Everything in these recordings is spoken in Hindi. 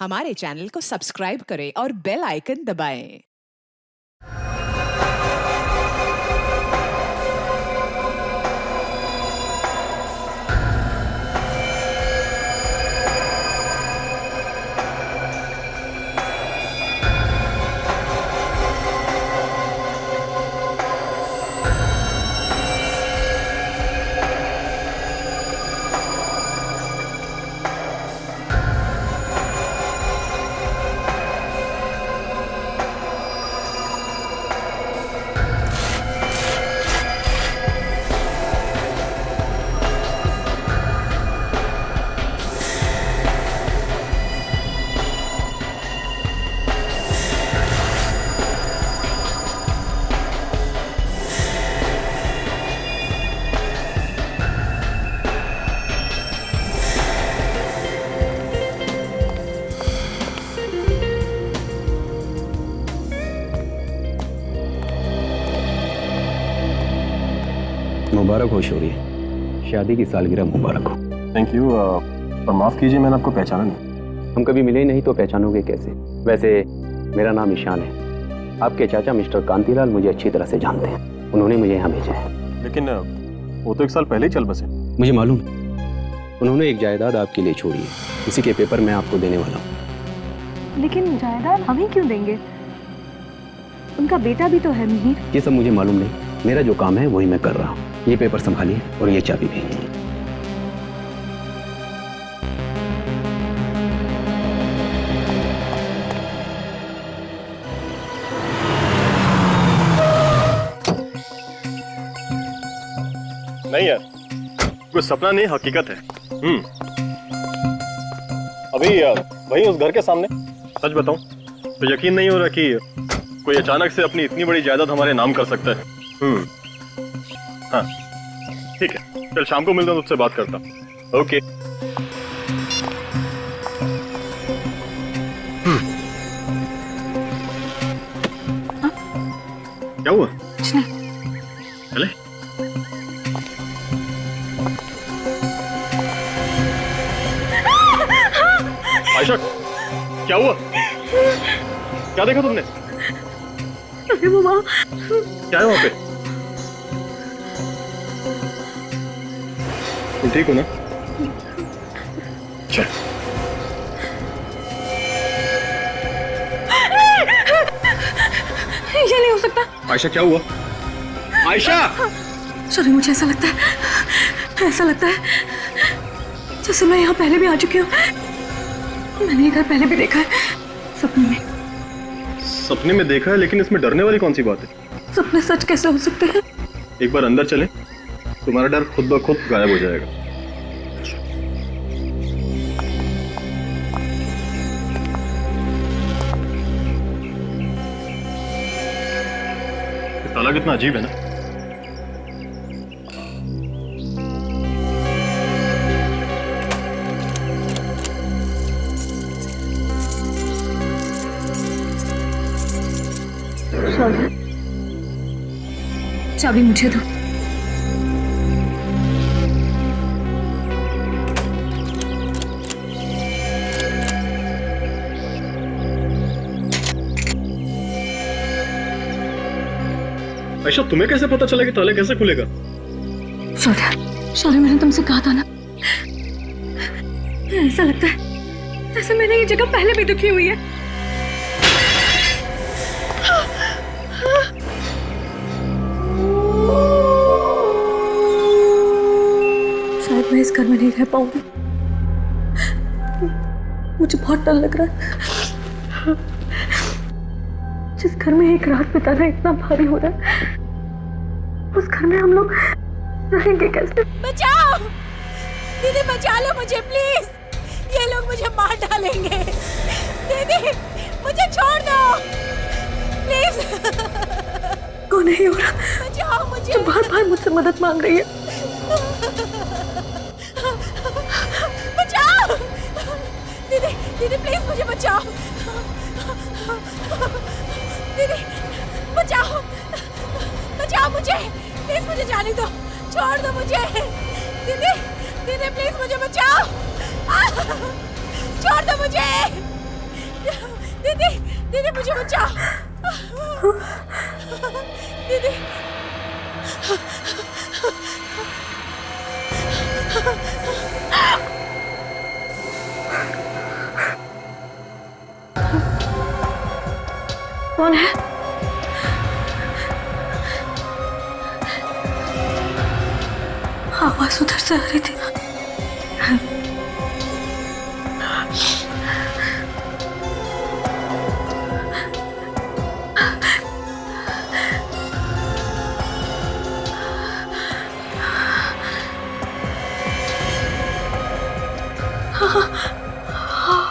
हमारे चैनल को सब्सक्राइब करें और बेल आइकन दबाएं। मुबारक हो शौर्य, शादी की सालगिरह मुबारक हो। थैंक यू, पर माफ़ कीजिए मैंने आपको पहचाना नहीं। हम कभी मिले ही नहीं तो पहचानोगे कैसे? वैसे मेरा नाम ईशान है। आपके चाचा मिस्टर कांतीलाल मुझे अच्छी तरह से जानते हैं, उन्होंने मुझे यहाँ भेजा है। लेकिन वो तो 1 साल पहले ही चल बसे। मुझे मालूम है, उन्होंने एक जायदाद आपके लिए छोड़ी है, उसी के पेपर मैं आपको देने वाला हूँ। लेकिन जायदाद हमें क्यों देंगे? उनका बेटा भी तो है मिहिर। ये सब मुझे मालूम नहीं, मेरा जो काम है वही मैं कर रहा हूँ। ये पेपर संभालिए और ये चाबी भी। नहीं यार, कोई सपना नहीं, हकीकत है। अभी वही उस घर के सामने। सच बताऊं तो यकीन नहीं हो रहा कि कोई अचानक से अपनी इतनी बड़ी जायदाद हमारे नाम कर सकता है। हाँ ठीक है, कल शाम को मिलता हूँ, तुझसे बात करता हूँ। ओके। क्या हुआ? कुछ नहीं। चले। आयशा, क्या हुआ? क्या देखा तुमने? अरे वो वहाँ। क्या है वहाँ पे? तुम ठीक हो ना? चल। ये नहीं हो सकता। आयशा क्या हुआ? आयशा! सॉरी, मुझे ऐसा लगता है जैसे मैं यहाँ पहले भी आ चुकी हूँ। मैंने ये घर पहले भी देखा है, सपने में। सपने में देखा है, लेकिन इसमें डरने वाली कौन सी बात है? सपने सच कैसे हो सकते हैं? एक बार अंदर चले, तुम्हारा डर खुद ब खुद गायब हो जाएगा। ताला कितना अजीब है ना। चाबी मुझे दो। आयशा, तुम्हें कैसे पता चला कि ताला कैसे खुलेगा? शौर्य, मैंने तुमसे कहा था ना, ऐसा लगता है जैसे मैंने ये जगह पहले भी देखी हुई है। शायद मैं इस घर में नहीं रह पाऊंगी। मुझे बहुत डर लग रहा है। जिस घर में एक रात बिताना इतना भारी हो रहा है, उस घर में हम लोग रहेंगे कैसे? बचाओ दीदी, बचा लो मुझे प्लीज, ये लोग मुझे मार डालेंगे। दीदी मुझे छोड़ दो प्लीज। कौन है ये औरत? बचाओ मुझे। जो बार-बार मुझसे मदद मांग रही है। बचाओ दीदी, दीदी प्लीज मुझे बचाओ। दीदी बचाओ, बचाओ मुझे प्लीज, मुझे जाने दो, छोड़ दो मुझे। दीदी, दीदी प्लीज मुझे बचाओ। छोड़ दो मुझे। दीदी दीदी मुझे बचा। दीदी कौन है? आवाज उधर से आ रही थी।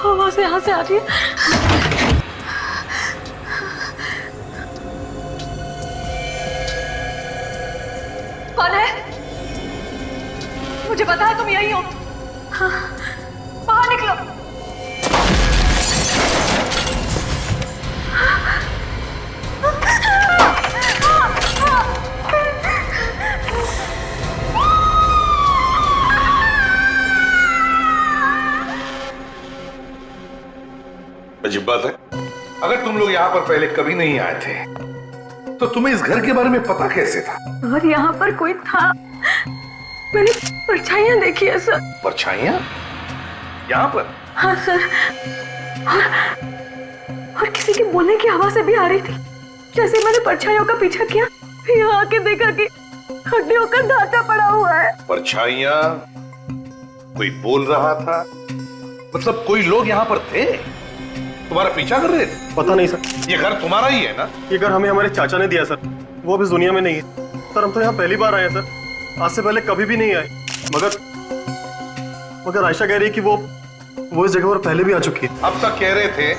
आवाज यहाँ से आ रही है। कौन है? मुझे पता है तुम यही हो। हाँ, बाहर निकलो। अजीब बात है, अगर तुम लोग यहाँ पर पहले कभी नहीं आए थे तो तुम्हें इस घर के बारे में पता कैसे था? और यहाँ पर कोई था, मैंने परछाइयाँ देखी है सर। परछाइयाँ यहाँ पर? हाँ सर, और किसी के बोलने की आवाज़ भी आ रही थी। जैसे मैंने परछाइयों का पीछा किया, यहाँ आके देखा कि हड्डियों का ढांचा पड़ा हुआ है। परछाइयाँ, कोई बोल रहा था, मतलब कोई लोग यहाँ पर थे, तुम्हारा पीछा कर रहे थे? पता नहीं सर। ये घर तुम्हारा ही है ना? ये घर हमें हमारे चाचा ने दिया सर, वो अब इस दुनिया में नहीं है सर। हम तो यहाँ पहली बार आए हैं सर, आज से पहले कभी भी नहीं आए। मगर आयशा कह रही है कि वो इस जगह पर पहले भी आ चुकी है। अब तक कह रहे थे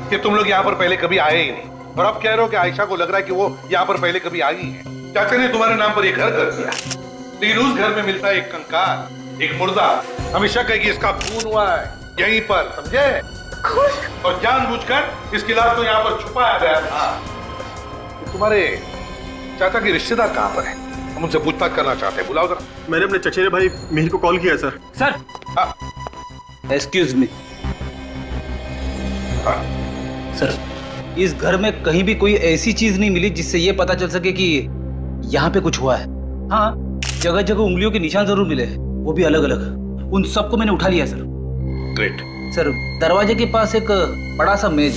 कि तुम लोग यहाँ पर पहले कभी आए ही नहीं, और अब कह रहे हो कि आयशा को लग रहा है कि वो यहाँ पर पहले कभी आई है। चाचा ने तुम्हारे नाम पर ये घर कर दिया, लेकिन उस घर में मिलता है एक कंकाल, एक मुर्दा। हमेशा कहेगी इसका खून हुआ है यहीं पर, समझे? और जानबूझकर इसकी लाश तो यहाँ पर छुपाया गया था। तुम्हारे चाचा के रिश्तेदार कहाँ पर हैं? हम उनसे पूछताछ करना चाहते हैं, बुलाओ जरा। मैंने अपने चचेरे भाई मिहिर को कॉल किया sir. Sir, excuse me sir, इस घर में कहीं भी कोई ऐसी चीज नहीं मिली जिससे ये पता चल सके कि यहाँ पे कुछ हुआ है। हाँ, जगह जगह उंगलियों के निशान जरूर मिले हैं, वो भी अलग अलग। उन सबको मैंने उठा लिया सर। ग्रेट। सर, दरवाजे के पास एक बड़ा सा मेज,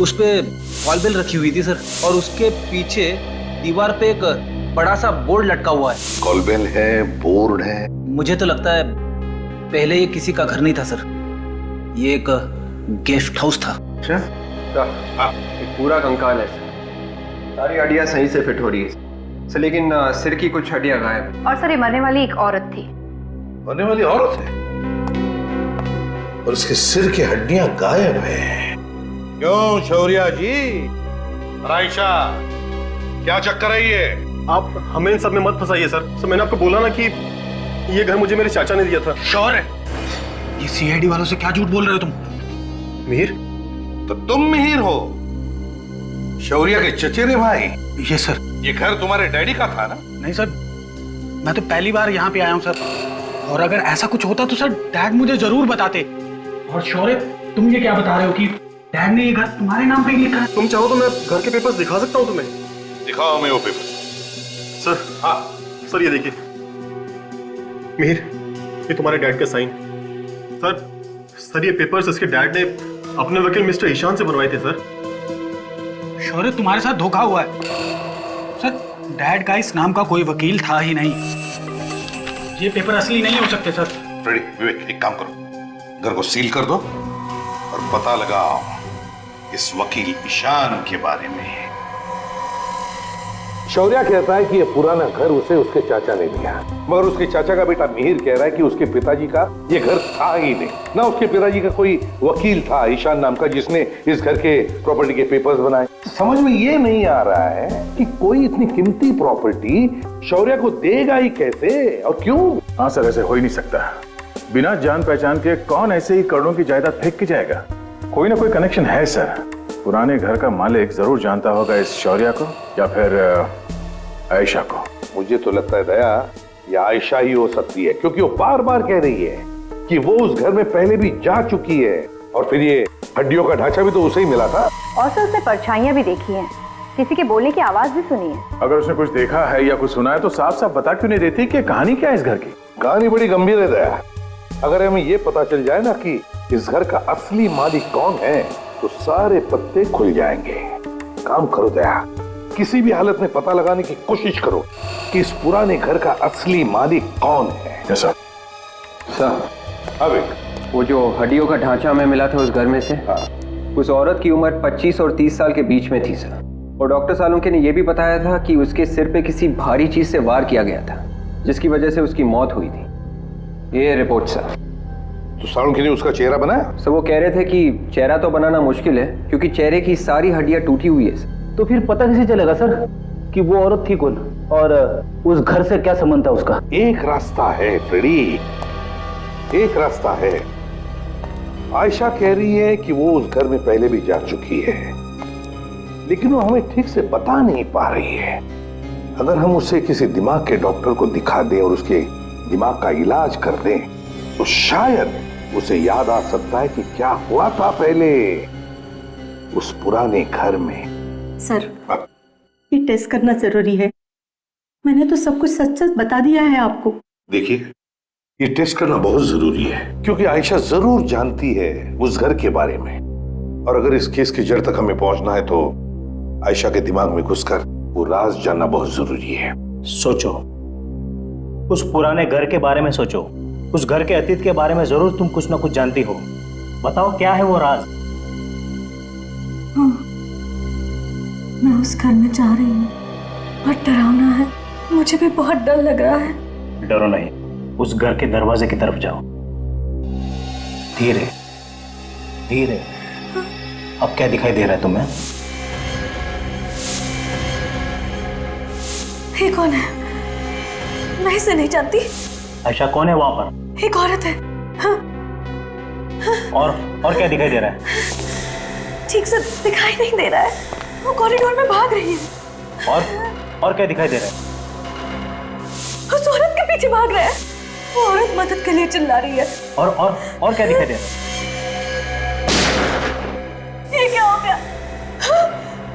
उस पे कॉल बेल रखी हुई थी सर, और उसके पीछे दीवार पे एक बड़ा सा बोर्ड लटका हुआ है। कॉल बेल है, बोर्ड है। मुझे तो लगता है पहले ये किसी का घर नहीं था सर, ये एक गेस्ट हाउस था। अच्छा, एक पूरा कंकाल है सर, सारी हड्डियां सही से फिट हो रही है सर, लेकिन सिर की कुछ हड्डियां गायब है। और सर, ये मरने वाली एक औरत थी। मरने वाली औरत है और उसके सिर की हड्डियां गायब है। क्यों शौर्या जी? आयशा, क्या चक्कर है ये? आप हमें इन सब में मत फंसाइए सर। सर मैंने आपको बोला ना कि ये घर मुझे मेरे चाचा ने दिया था। श्योर है? ये सीआईडी वालों से क्या झूठ बोल रहे हो तुम? मिहिर? तो तुम मिहिर हो, शौर्या के चचेरे भाई? ये सर। ये घर तुम्हारे डैडी का था ना? नहीं सर, मैं तो पहली बार यहाँ पे आया हूँ सर, और अगर ऐसा कुछ होता तो सर डैड मुझे जरूर बताते। और शौर्य, तुम ये क्या बता रहे हो कि डैड ने ये घर तुम्हारे नाम पे ही लिखा है? तुम चाहो तो मैं घर के पेपर्स दिखा सकता हूँ तुम्हें। दिखाओ हमें वो पेपर। सर, हाँ सर, ये देखिए मिहिर, ये तुम्हारे डैड का साइन। सर ये पेपर्स इसके डैड ने अपने वकील मिस्टर ईशान से बनवाए थे सर। शौर्य, तुम्हारे साथ धोखा हुआ है सर। डैड का इस नाम का कोई वकील था ही नहीं। ये पेपर असली नहीं हो सकते सर। फ्रेडी, विवेक, एक काम करो, घर को सील कर दो और पता लगाओ इस वकील ईशान के बारे में। शौर्या कहता है कि ये पुराना घर उसे उसके चाचा ने दिया, मगर उसके चाचा का बेटा मिहिर कह रहा है कि उसके पिताजी का ये घर था ही नहीं, ना उसके पिताजी का कोई वकील था ईशान नाम का जिसने इस घर के प्रॉपर्टी के पेपर्स बनाए। समझ में ये नहीं आ रहा है कि कोई इतनी कीमती प्रॉपर्टी शौर्या को देगा ही कैसे और क्यों? हाँ सर, ऐसे हो ही नहीं सकता। बिना जान पहचान के कौन ऐसे ही करोड़ों की जायदाद फेंक के जाएगा? कोई ना कोई कनेक्शन है सर। पुराने घर का मालिक जरूर जानता होगा इस शौर्या को, या फिर आयशा को। मुझे तो लगता है दया, ये आयशा ही हो सकती है, क्योंकि वो बार बार कह रही है कि वो उस घर में पहले भी जा चुकी है, और फिर ये हड्डियों का ढांचा भी तो उसे ही मिला था। और सर उसने परछाइयां भी देखी हैं, किसी के बोलने की आवाज भी सुनी है। अगर उसने कुछ देखा है या कुछ सुना है तो साफ साफ बता क्यों नहीं देती कि कहानी क्या है इस घर की? कहानी बड़ी गंभीर है दया। अगर हमें ये पता चल जाए ना कि इस घर का असली मालिक कौन है तो सारे पत्ते खुल जाएंगे। काम करो दया, किसी भी हालत में पता लगाने की कोशिश करो कि इस पुराने घर का असली मालिक कौन है। सर अब वो जो हड्डियों का ढांचा हमें मिला था उस घर में से, उस औरत की उम्र 25 और 30 साल के बीच में थी सर। और डॉक्टर सालुंके ने यह भी बताया था कि उसके सिर पे किसी भारी चीज से वार किया गया था, जिसकी वजह से उसकी मौत हुई थी। ये रिपोर्ट सर। तो सालुंके ने उसका चेहरा बनाया? सर वो कह रहे थे कि चेहरा तो बनाना मुश्किल है क्योंकि चेहरे की सारी हड्डियां टूटी हुई है सर। तो फिर पता कैसे चलेगा सर कि वो औरत थी कौन और उस घर से क्या संबंध था उसका? एक रास्ता है फ्रेडी, एक रास्ता है। आयशा कह रही है कि वो उस घर में पहले भी जा चुकी है, लेकिन वो हमें ठीक से बता नहीं पा रही है। अगर हम उसे किसी दिमाग के डॉक्टर को दिखा दें और उसके दिमाग का इलाज कर दें तो शायद उसे याद आ सकता है कि क्या हुआ था पहले उस पुराने घर में। सर ये टेस्ट करना जरूरी है। मैंने तो सब कुछ सच सच बता दिया है आपको। देखिए, ये टेस्ट करना बहुत जरूरी है क्योंकि आयशा जरूर जानती है उस घर के बारे में, और अगर इस केस की जड़ तक हमें पहुंचना है तो आयशा के दिमाग में घुसकर वो राज जानना बहुत जरूरी है। सोचो, उस पुराने घर के बारे में सोचो, उस घर के अतीत के बारे में जरूर तुम कुछ ना कुछ जानती हो। बताओ क्या है वो राज? हाँ, मैं उस घर में जा रही हूँ। बहुत डरावना है, मुझे भी बहुत डर लग रहा है। डरो नहीं, उस घर के दरवाजे की तरफ जाओ। धीरे धीरे। अब क्या दिखाई दे रहा है तुम्हें? ये कौन है? मैं इसे नहीं जानती। आयशा कौन है वहां पर? एक औरत है। हाँ। और क्या दिखाई दे रहा है? ठीक से दिखाई नहीं दे रहा है। वो कॉरिडोर में भाग रही है। और क्या दिखाई दे रहा है? उस औरत के पीछे भाग रहा है। वो औरत मदद के लिए चिल्ला रही है। और क्या दिखाई दे रहा है? ये क्या हो गया?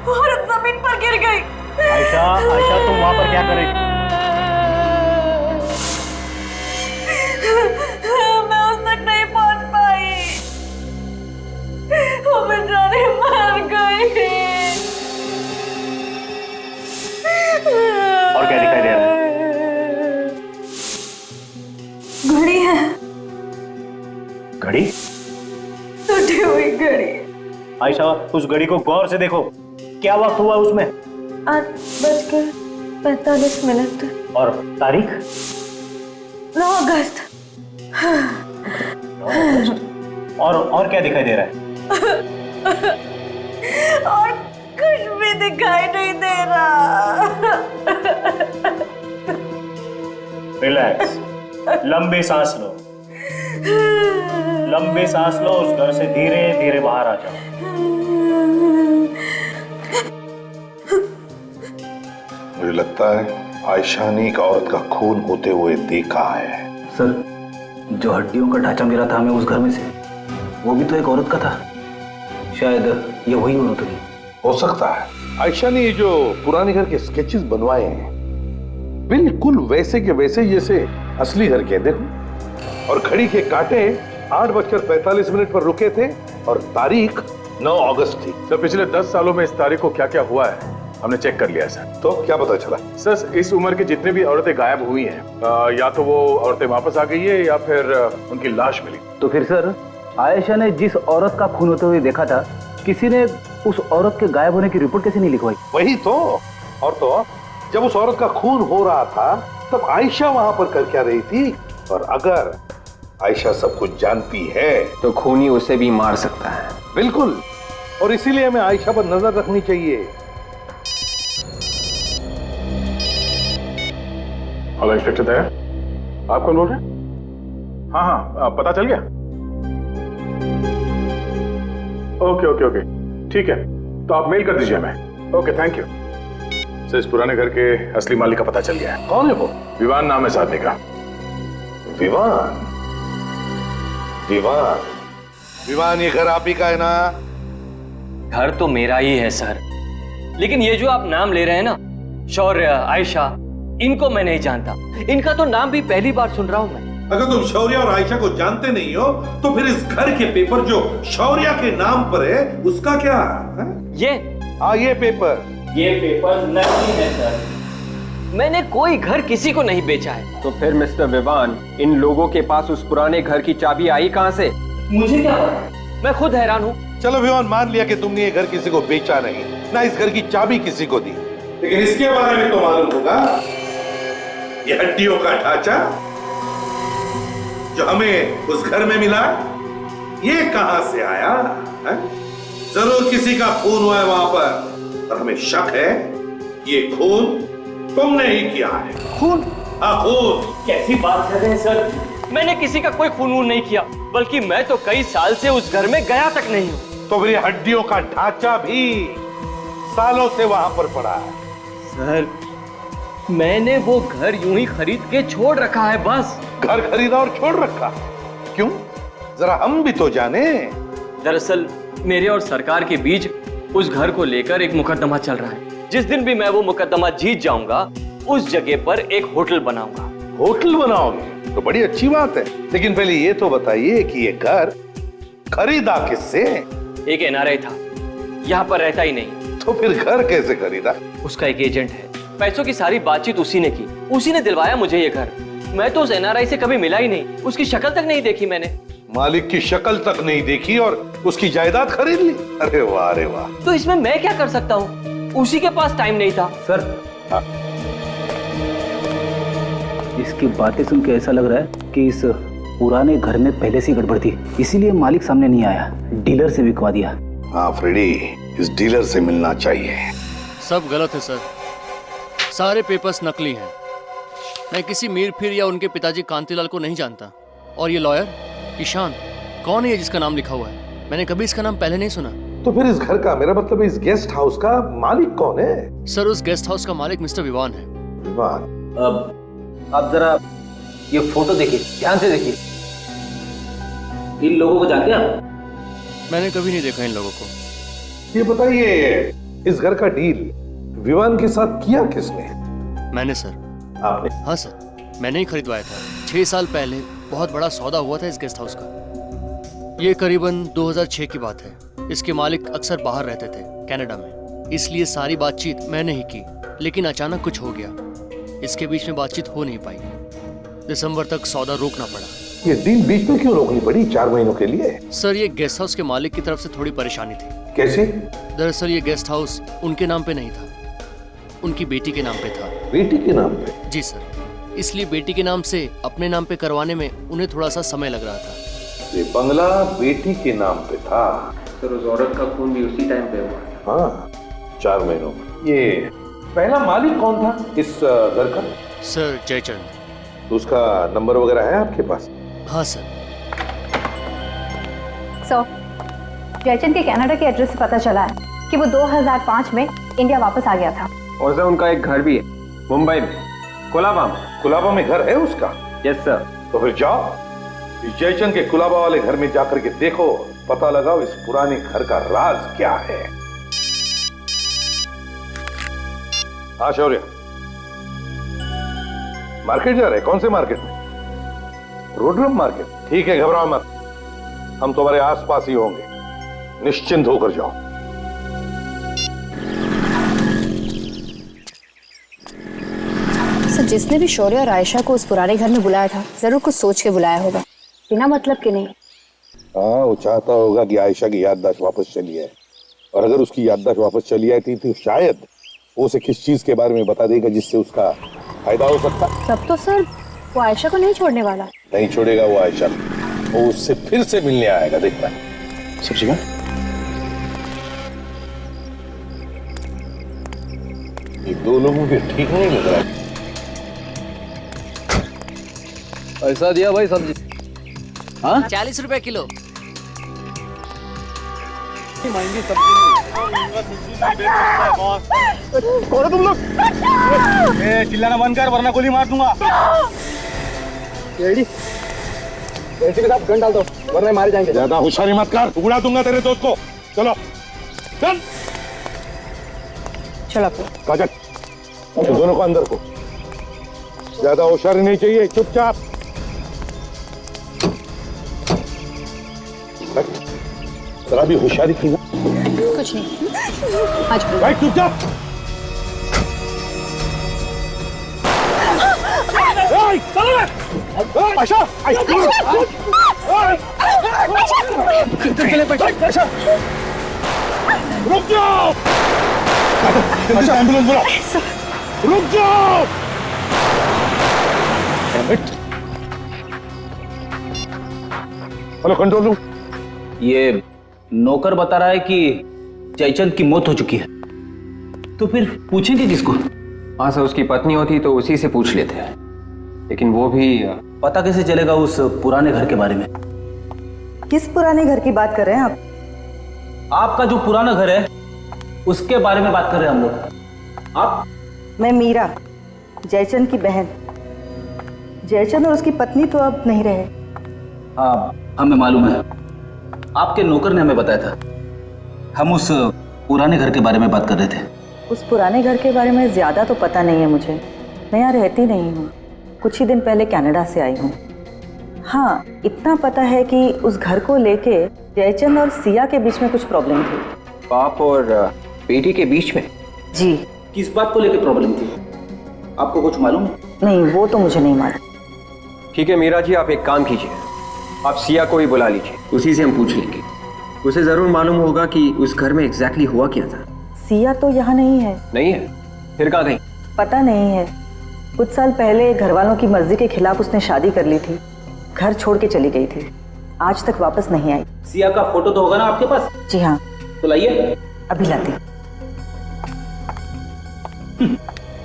वो औरत जमीन पर गिर गई। आयशा, आयशा तुम वहां पर क्या कर रही थी? मैं उस तक नहीं पहुंच पाई। वो बेचारी मर गई। और क्या दिखाई दे रहा है? घड़ी है। घड़ी? टूटी हुई घड़ी। आयशा, उस घड़ी को गौर से देखो। क्या वक्त हुआ उसमें? 8:45। और तारीख? 9 अगस्त। और क्या दिखाई दे रहा है? और कुछ भी दिखाई नहीं दे रहा। रिलैक्स, लंबी सांस लो। लंबी सांस लो, उस घर से धीरे धीरे बाहर आ जाओ। मुझे लगता है आयशा ने एक औरत का खून होते हुए देखा है। सर, जो हड्डियों का ढांचा मिला था हमें उस घर में से, वो भी तो एक औरत का था। शायद ये वही औरत होगी। हो सकता है आयशा ने ये जो पुराने घर के स्केचेस बनवाए हैं बिल्कुल वैसे के वैसे जैसे असली घर के। देखो, और घड़ी के कांटे 8:45 पर रुके थे और तारीख 9 अगस्त थी। सर, पिछले 10 सालों में इस तारीख को क्या क्या हुआ है हमने चेक कर लिया सर। तो क्या पता चला? सर, इस उम्र की जितने भी औरतें गायब हुई हैं, या तो वो औरतें वापस आ गई है या फिर उनकी लाश मिली। तो फिर सर, आयशा ने जिस औरत का खून होते हुए देखा था, किसी ने उस औरत के गायब होने की रिपोर्ट कैसे नहीं लिखवाई? वही तो। और तो जब उस औरत का खून हो रहा था तब आयशा वहां पर कर क्या रही थी? और अगर आयशा सब कुछ जानती है तो खूनी उसे भी मार सकता है। बिल्कुल, और इसीलिए हमें आयशा पर नजर रखनी चाहिए। हेलो इंस्पेक्टर दया, आप कौन बोल रहे हैं? हाँ, पता चल गया? ओके, ठीक है, तो आप मेल कर दीजिए हमें। Okay, thank you. सर, इस पुराने घर के असली मालिक का पता चल गया है। कौन है वो? विवान नाम है इस आदमी का। विवान? विवान? विवान, ये घर आप ही का है ना? घर तो मेरा ही है सर, लेकिन ये जो आप नाम ले रहे हैं ना, शौर्य, आयशा, इनको मैं नहीं जानता। इनका तो नाम भी पहली बार सुन रहा हूं मैं। अगर तुम शौर्य और आयशा को जानते नहीं हो तो फिर इस घर के पेपर जो शौर्य के नाम पर है उसका क्या है? ये पेपर नकली है सर। मैंने कोई घर किसी को नहीं बेचा है। तो फिर मिस्टर विवान, इन लोगों के पास उस पुराने घर की चाबी आई कहां से? मुझे क्या पता, मैं खुद हैरान हूँ। चलो विवान, मान लिया कि तुमने ये घर किसी को बेचा नहीं, ना इस घर की चाबी किसी को दी, लेकिन इसके बारे में तो मालूम होगा। ये हड्डियों का ढांचा जो हमें उस घर में मिला, ये कहां से आया है? जरूर किसी का खून हुआ है वहां पर, और हमें शक है ये खून तुमने ही किया है। खून? हाँ, खून। कैसी बात कर रहे हैं सर? मैंने किसी का कोई खून वून नहीं किया, बल्कि मैं तो कई साल से उस घर में गया तक नहीं हूँ। तो फिर हड्डियों का ढांचा भी सालों से वहां पर पड़ा है। सर, मैंने वो घर यूं ही खरीद के छोड़ रखा है बस। घर खरीदा और छोड़ रखा? क्यों? जरा हम भी तो जाने। दरअसल मेरे और सरकार के बीच उस घर को लेकर एक मुकदमा चल रहा है। जिस दिन भी मैं वो मुकदमा जीत जाऊंगा, उस जगह पर एक होटल बनाऊंगा। होटल बनाओगे? तो बड़ी अच्छी बात है, लेकिन पहले ये तो बताइए कि ये घर खरीदा किससे? एक एनआरआई था, यहाँ पर रहता ही नहीं। तो फिर घर कैसे खरीदा? उसका एक एजेंट है, पैसों की सारी बातचीत उसी ने की, उसी ने दिलवाया मुझे ये घर। मैं तो उस एनआरआई से कभी मिला ही नहीं, उसकी शक्ल तक नहीं देखी मैंने। मालिक की शक्ल तक नहीं देखी और उसकी जायदाद खरीद ली? अरे वाह, अरे वाह। तो इसमें मैं क्या कर सकता हूँ? उसी के पास टाइम नहीं था। सर, इसकी बातें सुन के ऐसा लग रहा है कि इस पुराने घर में पहले से गड़बड़ थी, इसीलिए मालिक सामने नहीं आया, डीलर से बिकवा दिया। हाँ फ्रेडी, इस डीलर से मिलना चाहिए। सब गलत है सर, सारे पेपर्स नकली हैं। मैं किसी मीर फिर या उनके पिताजी कांतीलाल को नहीं जानता। और ये लॉयर ईशान कौन है जिसका नाम लिखा हुआ है? मैंने कभी इसका नाम पहले नहीं सुना। तो फिर इस घर का, मेरा मतलब इस गेस्ट हाउस का मालिक कौन है? सर, उस गेस्ट हाउस का मालिक मिस्टर विवान है। विवान? अब आप जरा ये फोटो देखिए, ध्यान से देखिए। इन लोगों को जानते हैं आप? मैंने कभी नहीं देखा इन लोगों को। ये बताइए, इस घर का डील विवान के साथ किया किसने? मैंने सर। आपने? हाँ सर, मैंने ही खरीदवाया था। 6 साल पहले बहुत बड़ा सौदा हुआ था इस गेस्ट हाउस का। ये करीबन 2006 की बात है। इसके मालिक अक्सर बाहर रहते थे, कनाडा में, इसलिए सारी बातचीत मैंने ही की। लेकिन अचानक कुछ हो गया, इसके बीच में बातचीत हो नहीं पाई। दिसंबर तक सौदा रोकना पड़ा। ये डील बीच में क्यों रोकनी पड़ी 4 महीनों के लिए? सर, ये गेस्ट हाउस के मालिक की तरफ से थोड़ी परेशानी थी। कैसे? दरअसल ये गेस्ट हाउस उनके नाम पे नहीं था, उनकी बेटी के नाम पे था। बेटी के नाम पे? जी सर, इसलिए बेटी के नाम से अपने नाम पे करवाने में उन्हें थोड़ा सा समय लग रहा था। ये बंगला बेटी के नाम पे था? सर, उस औरत का खून भी उसी टाइम पे हुआ। हाँ, 4 महीनों में। ये पहला मालिक कौन था इस घर का? सर, जयचंद। तो उसका नंबर वगैरह है आपके पास? हाँ सर। जयचंद के कनाडा के एड्रेस से पता चला है कि वो 2005 में इंडिया वापस आ गया था। और सर, उनका एक घर भी है मुंबई में, कुलाबा में। कुलाबा में घर है उसका? Yes sir. तो फिर जाओ, इस जयचंद के कुलाबा वाले घर में जाकर के देखो, पता लगाओ इस पुराने घर का राज क्या है। हाँ शौर्य, मार्केट जा रहे? कौन से मार्केट में? रोडरम मार्केट? ठीक है, घबराओ मत, हम तुम्हारे आसपास ही होंगे, निश्चिंत होकर जाओ। सर, जिसने भी शौर्य और आयशा को उस पुराने घर में बुलाया था, जरूर कुछ सोच के बुलाया होगा, बिना मतलब के नहीं। हाँ, वो चाहता होगा कि आयशा की याददाश्त वापस चली आए, और अगर उसकी याददाश्त वापस चली आई थी तो शायद वो उसे किस चीज के बारे में बता देगा जिससे उसका फायदा हो सकता। तब तो सर वो आयशा को नहीं छोड़ने वाला। नहीं छोड़ेगा वो आयशा, वो उससे फिर से मिलने आएगा, देखना। शिक्षिका, ये 2 लोगों के ठीक नहीं लग रहा है। पैसा दिया भाई सब्जी? हाँ, 40 रुपए किलो। महंगी सब्जी कौन तुम लोग? चिल्लाना बंद कर वरना गोली मार दूंगा। एसीपी साहब गन डाल दो वरना मारे जाएंगे। ज्यादा होशियारी मत कर, उड़ा दूंगा तेरे दोस्त को। चलो चल चलो काजल, इन दोनों को अंदर को। ज्यादा होशियारी नहीं चाहिए, चुपचाप। जरा भी होशियारी की ना। कुछ नहीं आज भाई चुपचाप। आयशा, रुक जाओ। एम्बुलेंस बुलाओ। रुक जाओ। Hello control room. ये नौकर बता रहा है कि जयचंद की मौत हो चुकी है, तो फिर पूछेंगे किसको? हाँ सर, उसकी पत्नी होती तो उसी से पूछ लेते हैं, लेकिन वो भी पता कैसे चलेगा उस पुराने घर के बारे में? किस पुराने घर की बात कर रहे हैं आप? आपका जो पुराना घर है उसके बारे में बात कर रहे हैं हम लोग। आप? मैं मीरा, जयचंद की बहन। जयचंद और उसकी पत्नी तो अब नहीं रहे। हाँ, हमें मालूम है, आपके नौकर ने हमें बताया था। हम उस पुराने घर के बारे में बात कर रहे थे। उस पुराने घर के बारे में ज्यादा तो पता नहीं है मुझे, मैं यहाँ रहती नहीं हूँ, कुछ ही दिन पहले कनाडा से आई हूँ। हाँ, इतना पता है कि उस घर को लेके जयचंद और सिया के बीच में कुछ प्रॉब्लम थी। बाप और बेटी के बीच में? जी। किस बात को लेकर प्रॉब्लम थी, आपको कुछ मालूम है? नहीं, वो तो मुझे नहीं मालूम। ठीक है मीरा जी, आप एक काम कीजिए, आप सिया को ही बुला लीजिए, उसी से हम पूछ लेंगे। उसे जरूर मालूम होगा कि उस घर में एग्जैक्टली हुआ क्या था। सिया तो यहाँ नहीं है। नहीं है? फिर कहाँ गई? पता नहीं है, कुछ साल पहले घर वालों की मर्जी के खिलाफ उसने शादी कर ली थी, घर छोड़ के चली गई थी, आज तक वापस नहीं आई। सिया का फोटो तो होगा ना आपके पास? जी हाँ। तो लाइए। अभी लाती।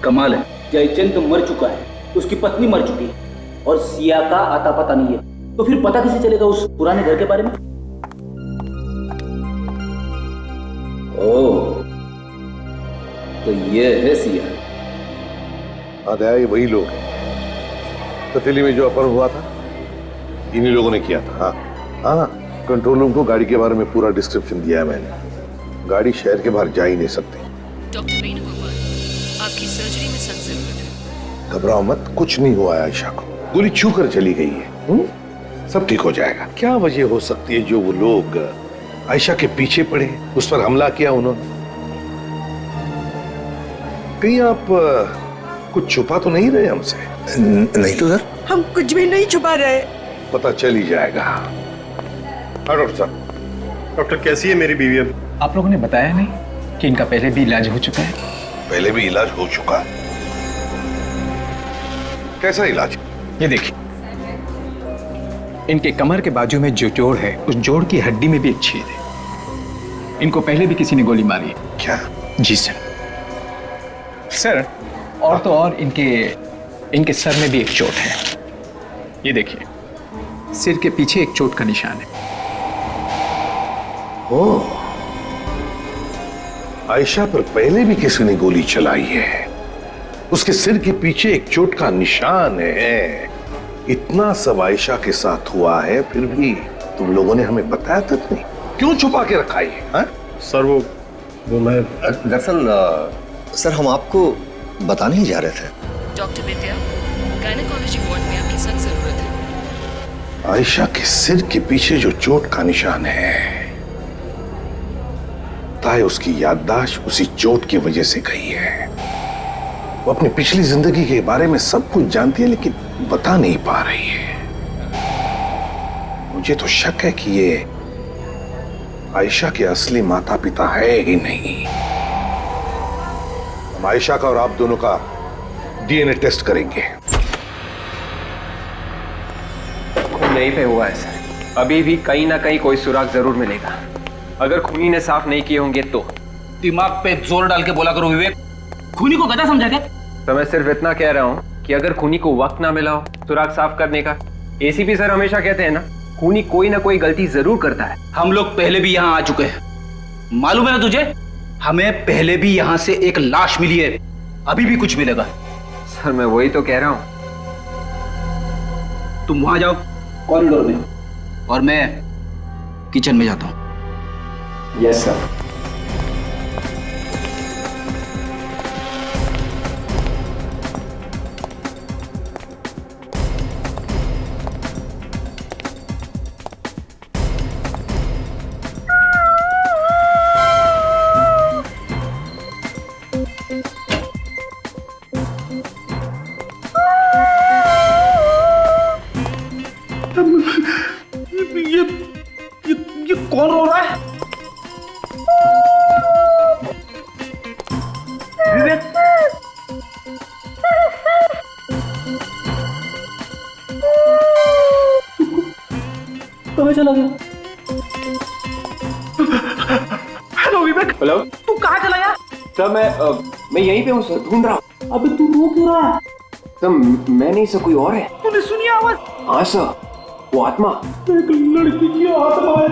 कमाल है, जयचंद तो मर चुका है, उसकी पत्नी मर चुकी है और सिया का आता पता नहीं है, तो फिर पता कैसे चलेगा उस पुराने घर के बारे में? ओह, तो ये है सिया। हाँ दया, ये वही लोग हैं। पतीली में जो अपहरण हुआ था इन्हीं लोगों ने किया था। हाँ हाँ, कंट्रोल रूम को गाड़ी के बारे में पूरा डिस्क्रिप्शन दिया है मैंने। गाड़ी शहर के बाहर जा ही नहीं सकती। डॉक्टर वेणुगोपाल, आपकी सर्जरी में सख्त जरूरत है। घबराओ मत, कुछ नहीं हुआ है आयशा को, गोली छू कर चली गई है। सब ठीक हो जाएगा। क्या वजह हो सकती है जो वो लोग आयशा के पीछे पड़े, उस पर हमला किया उन्होंने? कहीं आप कुछ छुपा तो नहीं रहे हमसे? नहीं तो सर, हम कुछ भी नहीं छुपा रहे। पता चल ही जाएगा। डॉक्टर साहब। डॉक्टर, कैसी है मेरी बीवी अब? आप लोगों ने बताया नहीं कि इनका पहले भी इलाज हो चुका है? पहले भी इलाज हो चुका? कैसा इलाज? ये देखिए, इनके कमर के बाजू में जो जोड़ है, उस जोड़ की हड्डी में भी एक छेद है। इनको पहले भी किसी ने गोली मारी है। क्या? जी सर, और तो और इनके सर में भी एक चोट है। ये देखिए, सिर के पीछे एक चोट का निशान है। ओह, आयशा पर पहले भी किसी ने गोली चलाई है, उसके सिर के पीछे एक चोट का निशान है। इतना सब आयशा के साथ हुआ है, फिर भी तुम लोगों ने हमें बताया तक नहीं। क्यों छुपा के रखा है? सर वो मैं दरअसल सर, हम आपको बताने ही जा रहे थे। डॉक्टर विद्या, गायनेकोलॉजी वार्ड में आपकी सख्त जरूरत है। आयशा के सिर के पीछे जो चोट का निशान है, ताए उसकी याददाश्त उसी चोट की वजह से गई है। वो अपनी पिछली जिंदगी के बारे में सब कुछ जानती है, लेकिन बता नहीं पा रही है। मुझे तो शक है कि ये आयशा के असली माता पिता है ही नहीं। हम आयशा का और आप दोनों का डीएनए टेस्ट करेंगे। खून नहीं पे हुआ है सर, अभी भी कहीं ना कहीं कोई सुराग जरूर मिलेगा। अगर खूनी ने साफ नहीं किए होंगे तो। दिमाग पे जोर डाल के बोला करो विवेक, खूनी को गधा समझा क्या? तो मैं सिर्फ इतना कह रहा हूं कि अगर खूनी को वक्त ना मिला हो सुराग साफ करने का, एसीपी सर हमेशा कहते हैं ना, खूनी कोई ना कोई गलती जरूर करता है। हम लोग पहले भी यहाँ आ चुके हैं, मालूम है ना तुझे? हमें पहले भी यहाँ से एक लाश मिली है, अभी भी कुछ मिलेगा। सर मैं वही तो कह रहा हूं। तुम वहां जाओ, कॉरिडोर में, और मैं किचन में जाता हूँ। Yes sir. ये कौन रो रहा है? विवेक, कहाँ चला गया? हेलो विवेक। हेलो। तू कहाँ चला गया? सर मैं यहीं पे हूँ सर, ढूंढ रहा हूँ। अबे तू रो क्यों रहा है? सर मैं नहीं सर, कोई और है। तूने सुनी आवाज? हाँ सर, वो आत्मा। एक लड़की की आत्मा है,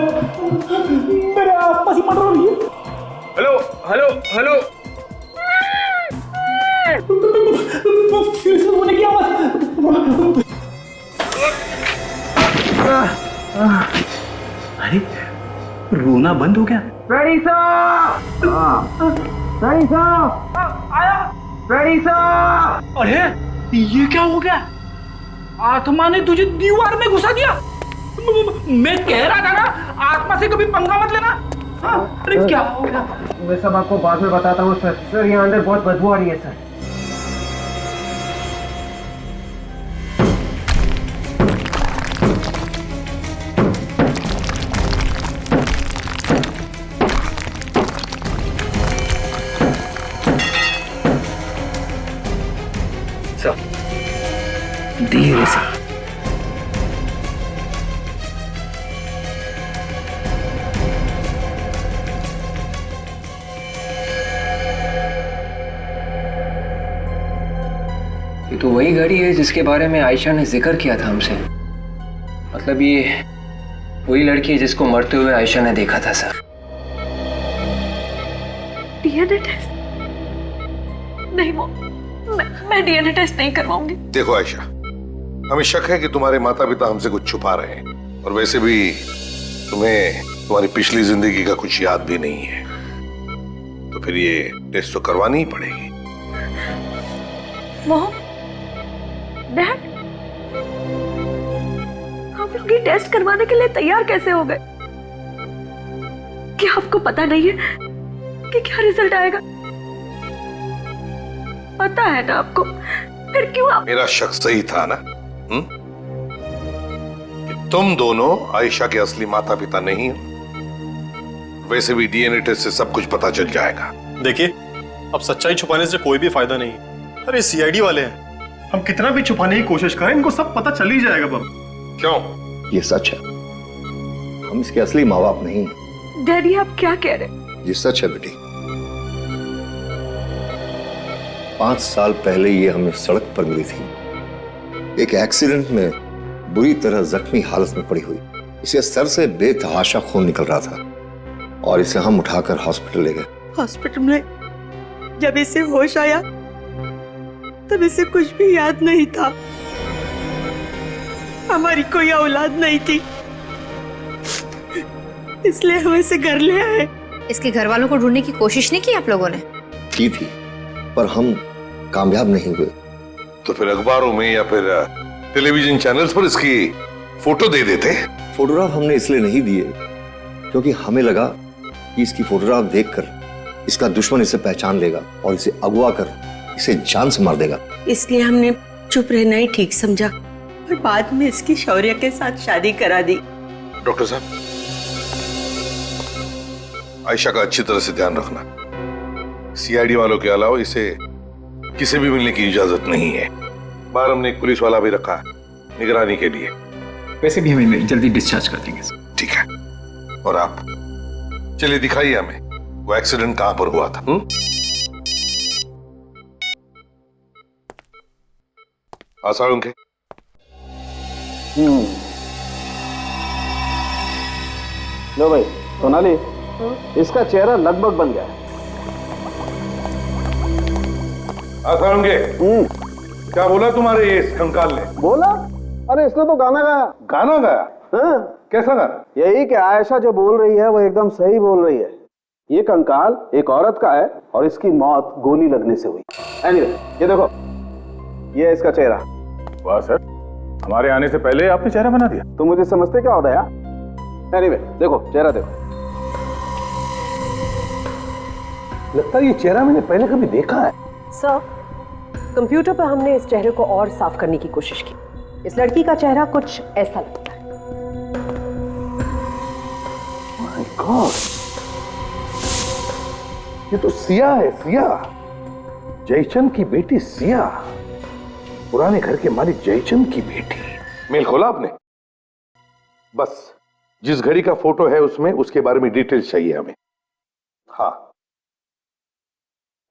मेरे आसपास ही मर रही है। Hello hello hello. फिर से रोने की आवाज। अरे रोना बंद हो गया। Ready sir. Ready sir. आया। Ready sir. अरे ये क्या हो गया? आत्मा ने तुझे दीवार में घुसा दिया। मैं कह रहा था ना, आत्मा से कभी पंगा मत लेना। हाँ, अरे क्या हो गया? मैं सब आपको बाद में बताता हूँ सर। सर यहाँ अंदर बहुत बदबू आ रही है सर। धीरे से। ये तो वही घड़ी है जिसके बारे में आयशा ने जिक्र किया था हमसे। मतलब ये वही लड़की है जिसको मरते हुए आयशा ने देखा था सर। डीएनए टेस्ट नहीं, वो मैं डीएनए टेस्ट नहीं करवाऊंगी। देखो आयशा, हमें शक है कि तुम्हारे माता पिता हमसे कुछ छुपा रहे हैं, और वैसे भी तुम्हें तुम्हारी पिछली जिंदगी का कुछ याद भी नहीं है, तो फिर ये टेस्ट तो करवानी ही पड़ेगी। मोहन, डैड, हम लोग ये टेस्ट करवाने के लिए तैयार कैसे हो गए? क्या आपको पता नहीं है कि क्या रिजल्ट आएगा? पता है ना आपको, फिर क्यों आप? मेरा शक सही था ना? कि तुम दोनों आयशा के असली माता पिता नहीं हो। वैसे भी डीएनए टेस्ट से सब कुछ पता चल जाएगा। देखिए, अब सच्चाई छुपाने से कोई भी फायदा नहीं है। अरे सीआईडी वाले हैं, हम कितना भी छुपाने की कोशिश करें, इनको सब पता चल ही जाएगा। बाबू क्यों? ये सच है, हम इसके असली माँ बाप नहीं। डैडी, आप क्या कह रहे? ये सच है बेटी। 5 साल पहले ये हमें सड़क पर मिली थी, एक एक्सीडेंट में बुरी तरह जख्मी हालत में पड़ी हुई। इसे सर से बेतहाशा खून निकल रहा था और इसे हम उठाकर हॉस्पिटल ले गए। हॉस्पिटल में जब इसे होश आया तब इसे कुछ भी याद नहीं था। हमारी कोई औलाद नहीं थी, इसलिए हम इसे घर ले आए। इसके घर वालों को ढूंढने की कोशिश नहीं की आप लोगों ने? की थी, पर हम कामयाब नहीं हुए। तो फिर अखबारों में या फिर टेलीविजन चैनल्स पर इसकी फोटो दे देते। फोटोग्राफ हमने इसलिए नहीं दिए क्योंकि हमें लगा कि इसकी फोटोग्राफ देखकर इसका दुश्मन इसे पहचान लेगा और इसे अगवा कर इसे जान से मार देगा। इसलिए हमने चुप रहना ही ठीक समझा और बाद में इसकी शौर्य के साथ शादी करा दी। डॉक्टर साहब, आयशा का अच्छी तरह से ध्यान रखना। सीआईडी वालों के अलावा इसे किसी भी मिलने की इजाजत नहीं है। बाहर हमने एक पुलिस वाला भी रखा है निगरानी के लिए। वैसे भी हमें जल्दी डिस्चार्ज कर देंगे। ठीक है, और आप चलिए दिखाइए हमें वो एक्सीडेंट कहां पर हुआ था। आसार उनके। लो भाई सोनाली, इसका चेहरा लगभग बन गया है। आसार उनके। क्या बोला तुम्हारे इस कंकाल ने? बोला अरे इसने तो गाना गाया। गाना गाया? हाँ। कैसा गाना? यही कि आयशा जो बोल रही है वो एकदम सही बोल रही है। ये कंकाल एक औरत का है और इसकी मौत गोली लगने से हुई। एनीवे, ये देखो, ये है इसका चेहरा। वाह सर, हमारे आने से पहले आपने चेहरा बना दिया। तुम मुझे समझते क्या होता है यार? एनीवे, देखो चेहरा देखो। लगता है ये चेहरा मैंने पहले कभी देखा है। सर, कंप्यूटर पर हमने इस चेहरे को और साफ करने की कोशिश की। इस लड़की का चेहरा कुछ ऐसा लगता है। माय गॉड, ये तो सिया है, सिया। जयचंद की बेटी सिया, पुराने घर के मालिक जयचंद की बेटी। मेल खोला आपने? बस जिस घड़ी का फोटो है उसमें उसके बारे में डिटेल्स चाहिए हमें। हाँ,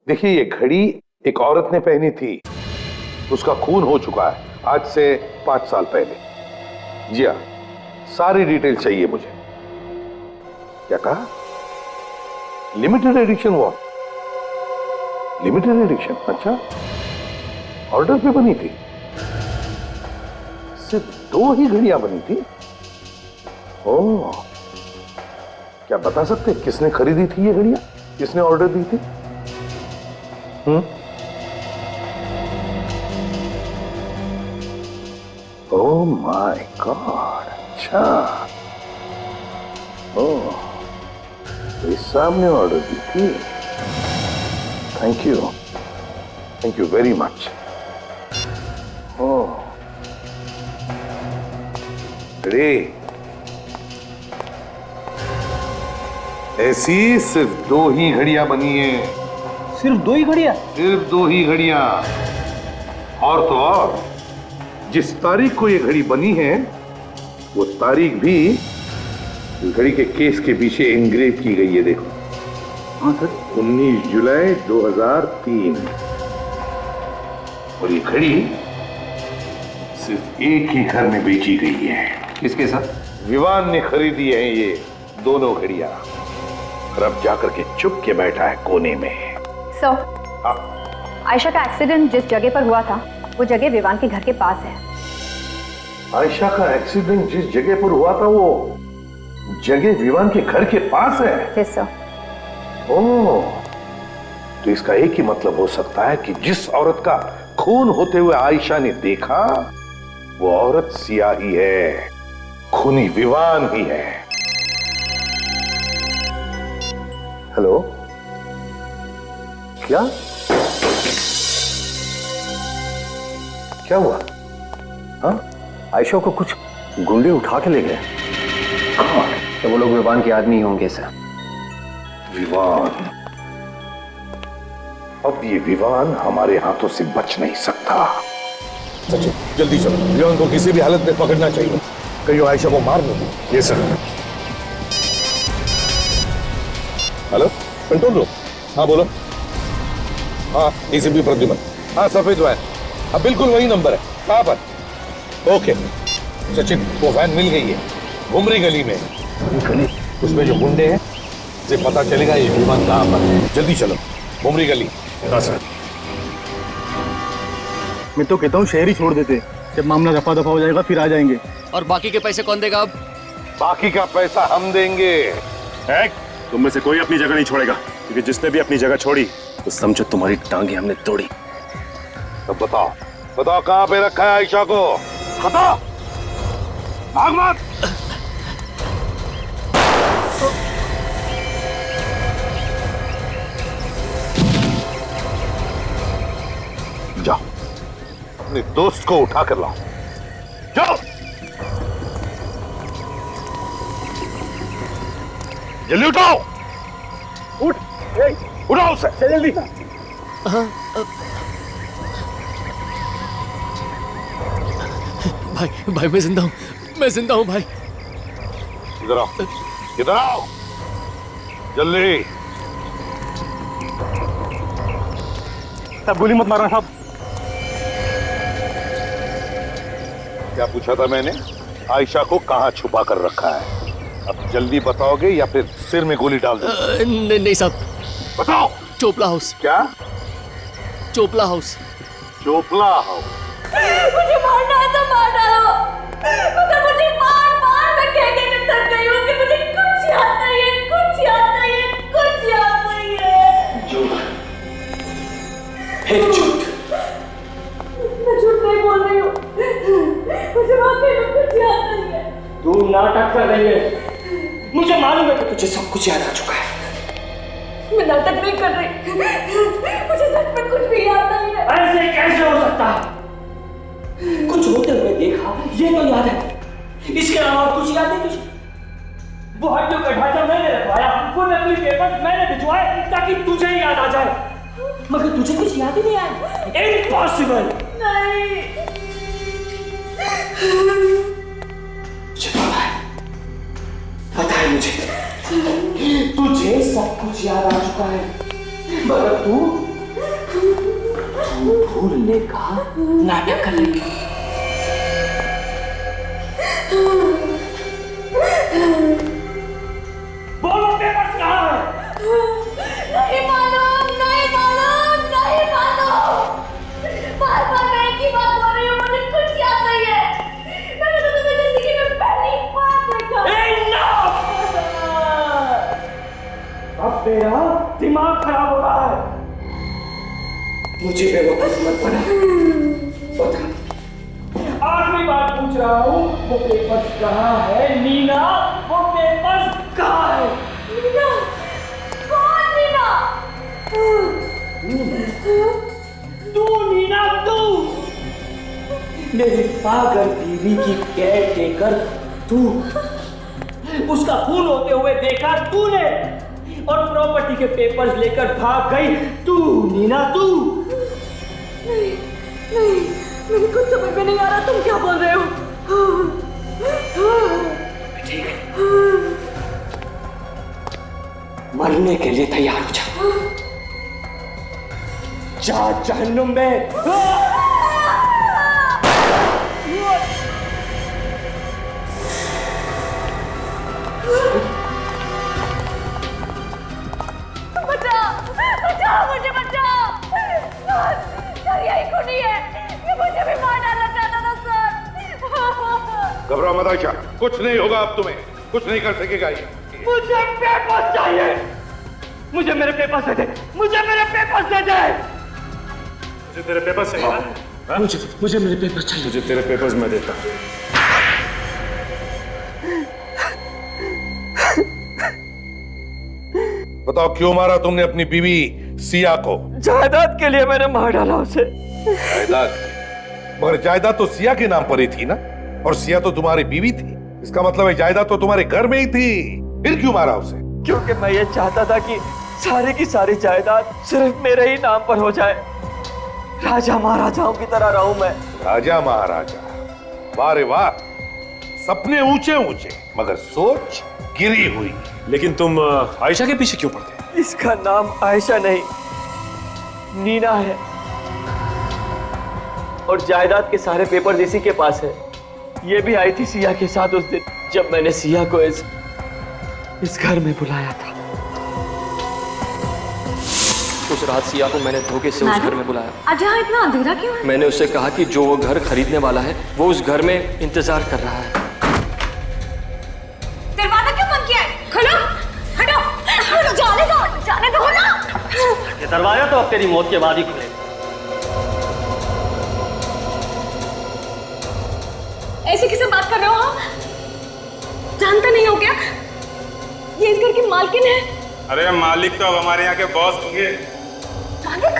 देखिए ये घड़ी एक औरत ने पहनी थी, उसका खून हो चुका है आज से 5 साल पहले। जी हाँ, सारी डिटेल चाहिए मुझे। क्या कहा? Limited edition? वो लिमिटेड एडिशन? अच्छा, ऑर्डर पे बनी थी? सिर्फ 2 ही घड़ियां बनी थी? ओह, क्या बता सकते किसने खरीदी थी ये घड़ियां? किसने ऑर्डर दी थी? ओह माय गॉड, अच्छा। ओह, तो सामने ऑर्डर दी थी। Thank you very much. Oh, अरे ऐसी सिर्फ 2 ही घड़ियां बनी है। सिर्फ 2 ही घड़ियां? सिर्फ 2 ही घड़ियां। और तो और, जिस तारीख को ये घड़ी बनी है वो तारीख भी इस घड़ी के केस के पीछे एंग्रेव की गई है। देखो, हाँ सर, 19 जुलाई 2003। और ये घड़ी सिर्फ एक ही घर में बेची गई है। किसके साथ? विवान ने खरीदी है ये दोनों घड़ियां, और अब जाकर के चुप के बैठा है कोने में। सर, आयशा का एक्सीडेंट जिस जगह पर हुआ था वो जगह विवान के घर के पास है। आयशा का एक्सीडेंट जिस जगह पर हुआ था वो जगह विवान के घर के पास है? Yes sir. ओह, तो इसका एक ही मतलब हो सकता है कि जिस औरत का खून होते हुए आयशा ने देखा वो औरत सिया ही है, खूनी विवान ही है। हेलो, क्या क्या हुआ? हाँ, आयशा को कुछ गुंडे उठा के ले गए। तो वो लोग विवान के आदमी होंगे सर। विवान? अब ये विवान हमारे हाथों से बच नहीं सकता। सचिन, जल्दी चलो, विवान को किसी भी हालत में पकड़ना चाहिए, कहीं वो आयशा को मार नहीं। ये सर। Hello, control room. हाँ बोलो। हाँ, एसीपी प्रद्युमन। हाँ, सफेद वैन। हाँ, बिल्कुल वही नंबर है। कहाँ पर? ओके सचिन, वो वैन मिल गई है, घुमरी गली में। गली? उसमें जो गुंडे हैं से पता चलेगा ये विमान कहाँ पर है। जल्दी चलो, घुमरी गली। हाँ सर। मैं तो कहता हूँ शहर ही छोड़ देते, जब मामला रफा दफा हो जाएगा फिर आ जाएंगे। और बाकी के पैसे कौन देगा? अब बाकी का पैसा हम देंगे। तुम में से कोई अपनी जगह नहीं छोड़ेगा, क्योंकि जिसने भी अपनी जगह छोड़ी तो समझो तुम्हारी टांगे हमने तोड़ी। तब बताओ, बताओ कहाँ पे रखा है आयशा को? बताओ, भाग मत। जाओ, अपने दोस्त को उठा कर लाओ। जाओ, जल्दी उठाओ। उठ, उठाओ उसे जल्दी। भाई, भाई मैं जिंदा हूँ, मैं जिंदा हूँ भाई। इधर आओ, इधर आओ, जल्दी। साहब गोली मत मारना साहब। क्या पूछा था मैंने? आयशा को कहाँ छुपा कर रखा है? अब जल्दी बताओगे या फिर सिर में गोली डाल दूं? नहीं साहब। बताओ। चोपला हाउस। क्या? चोपला हाउस। चोपला हाउस? मुझे मारना है तो मार डालो, मगर मुझे बार बार मैं कहने में थक गई हूँ कि मुझे कुछ याद नहीं है, कुछ याद नहीं है, कुछ याद नहीं है। झूठ, फिर झूठ। मैं झूठ नहीं बोल रही हूँ, मुझे वाकई में कुछ याद नहीं है। तू नाटक कर रही है, मुझे मालूम है कि तुझे सब कुछ याद आ चुका है। मैं नाटक नहीं कर रही, मुझे सच में कुछ भी याद नहीं है। ऐसे कैसे हो सकता है? कुछ होते हुए देखा, ये तो याद है, इसके अलावा कुछ याद है तुझे? वो हड्डियों का ढांचा मैंने रखवाया, वो नकली पेपर मैंने भिजवाए ताकि तुझे ही याद आ जाए, मगर तुझे कुछ याद ही नहीं आया। इम्पॉसिबल। नहीं, मुझे पता है मुझे, तुझे सब कुछ याद आ चुका है, मगर तू भूलने का नाटक कर रही है। बोलो पेपर कहाँ है? नहीं मालूम, नहीं मालूम, नहीं मालूम। बार बार मैं एक ही बात बोल रही हूँ, मुझे कुछ याद नहीं है। मैंने तो तुम्हें जिंदगी में पहली बार देखा। अब तेरा दिमाग खराब हो रहा है। मुझे बेवकूफ मत बना। बता, आखिरी बार पूछ रहा हूँ, वो पेपर्स कहाँ है? नीना, वो पेपर्स कहाँ है? नीना? कौन नीना? तू नीना, तू मेरी पागल बीवी की केयर टेकर, तू उसका खून होते हुए देखा तूने, और प्रॉपर्टी के पेपर्स लेकर भाग गई तू, नीना तू। नहीं, नहीं, मुझे कुछ समझ में नहीं आ रहा, तुम क्या बोल रहे हो? ठीक है, मरने के लिए तैयार हो जा जहन्नुम में। बचाओ, बचाओ, मुझे बचाओ। सर यही खूनी है, ये मुझे भी मार डालना चाहता था सर। घबराओ मत आयशा, कुछ नहीं होगा अब तुम्हें, कुछ नहीं कर सकेगा ये। मुझे पेपर्स चाहिए, मुझे मेरे पेपर्स दे दे, मुझे मेरे पेपर्स दे दे। मुझे तेरे पेपर्स चाहिए ना? मुझे मेरे पेपर्स चाहिए। मुझे तेरे पेपर्स मैं देता हूँ। बताओ क्यों मारा तुमने अपनी बीवी सिया को? जायदाद के लिए मैंने मार डाला उसे। जायदाद? मगर जायदाद तो सिया के नाम पर ही थी ना, और सिया तो तुम्हारी बीवी थी। इसका मतलब है जायदाद तो तुम्हारे घर में ही थी, फिर क्यों मारा उसे? क्योंकि मैं ये चाहता था कि सारी की सारी जायदाद सिर्फ मेरे ही नाम पर हो जाए, राजा महाराजाओं की तरह रहूं मैं। राजा महाराजा? वाह रे वाह, सपने ऊंचे ऊंचे मगर सोच गिरी हुई। लेकिन तुम आयशा के पीछे क्यों पड़ते? इसका नाम आयशा नहीं, नीना है, और जायदाद के सारे पेपर्स इसी के पास है। ये भी आई थी सिया के साथ उस दिन जब मैंने सिया को इस घर में बुलाया था। उस रात सिया को मैंने धोखे से उस घर में बुलाया। आज यहाँ इतना अंधेरा क्यों है? मैंने उससे कहा कि जो वो घर खरीदने वाला है वो उस घर में इंतजार कर रहा है। दरवाजा क्यों बंद किया है? खोलो, हटो, जाने दो ना। ये दरवाजा तो अब तेरी मौत के बाद ही खुलेगा। ऐसे किसे बात कर रहे हो आप? जानते नहीं हो क्या? ये इस घर की मालकिन है। अरे मालिक तो अब हमारे यहाँ के बॉस होंगे। मालिक?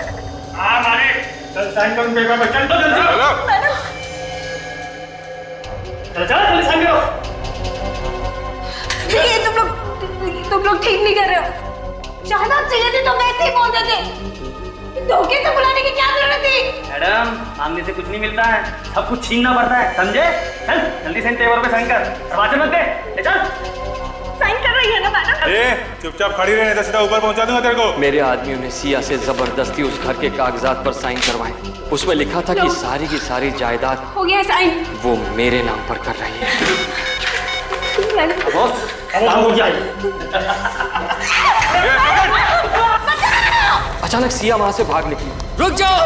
हाँ मालिक, चल साइन करो पेपर पे, चल तो जल्दी। चल जल्दी साइन करो। ये तुम लोग ठीक नहीं कर रहे हो। जायदाद चाहिए थी तो वैसे ही बोल देते। धोखे से बुलाने की क्या जरूरत थी? मैडम, सामने से कुछ नहीं मिलता है, सब कुछ छीनना पड़ता है, समझे? चल जल्दी से इन पेपर पे साइन कर, दरवाजे मत दे, चल। साइन कर रही है ना मैडम? चुपचाप खड़ी रहे, नहीं तो सीधा ऊपर पहुंचा दूंगा तेरे को। मेरे आदमियों ने सिया से जबरदस्ती उस घर के कागजात पर साइन करवाए। उसमें लिखा था कि सारी की सारी जायदाद हो गया साइन। वो मेरे नाम पर कर रही है। बॉस, काम हो गया। अचानक सिया वहां से भाग निकली। रुक जाओ।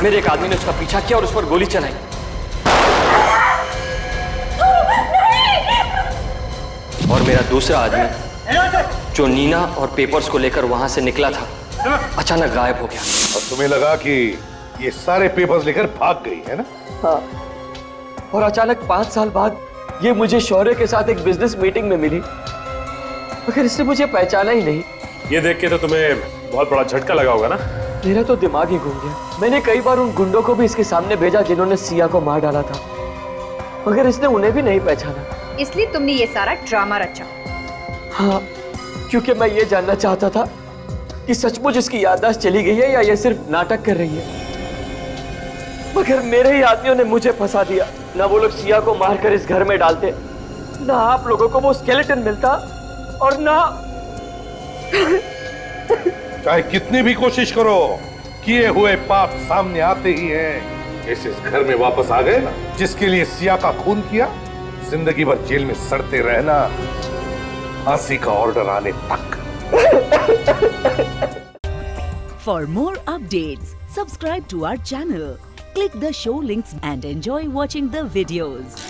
मेरे एक आदमी ने उसका पीछा किया और उस पर गोली चलाई। और मेरा दूसरा आदमी जो नीना और पेपर्स को लेकर वहां से निकला था, अचानक गायब हो गया। और तुम्हें लगा कि ये सारे पेपर्स लेकर भाग गई है ना? हाँ, और अचानक 5 साल बाद ये मुझे शौर्य के साथ एक बिजनेस मीटिंग में मिली, मगर इसने मुझे पहचाना ही नहीं। ये देख के तो तुम्हें बहुत बड़ा झटका लगा होगा ना? मेरा तो दिमाग ही घूम गया। मैंने कई बार उन गुंडों को भी इसके सामने भेजा जिन्होंने सिया को मार डाला था, मगर इसने उन्हें भी नहीं पहचाना। इसलिए तुमने ये सारा ड्रामा रचा? हाँ, क्योंकि मैं ये जानना चाहता था कि सचमुच इसकी याददाश्त चली गई है या ये सिर्फ नाटक कर रही है। मगर मेरे ही आदमियों ने मुझे फंसा दिया। ना वो लोग सिया को मारकर इस घर में डालते, ना आप लोगों को वो स्केलेटन मिलता, और ना चाहे कितनी भी कोशिश करो, किए हुए पाप सामने आते ही हैं। इस घर में वापस आ गए ना, जिसके लिए सिया का खून किया, जिंदगी भर जेल में सड़ते रहना, फांसी का ऑर्डर आने तक। For more updates, subscribe to our channel, click the show links and enjoy watching the videos.